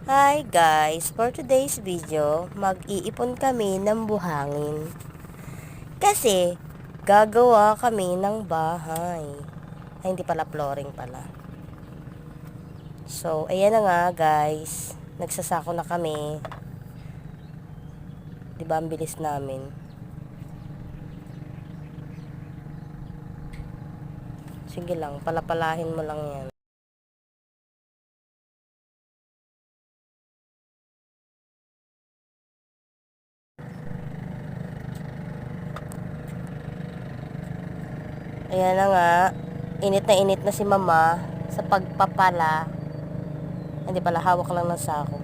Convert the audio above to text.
Hi guys! For today's video, mag-iipon kami ng buhangin. Kasi, gagawa kami ng bahay. Ay, hindi pala, flooring pala. So, ayan na nga guys. Nagsasako na kami. Diba, ang bilis namin. Sige lang, palapalahin mo lang yan. Ayan na nga. Init na si mama sa pagpapala. Hindi pala, hawak lang ng sako.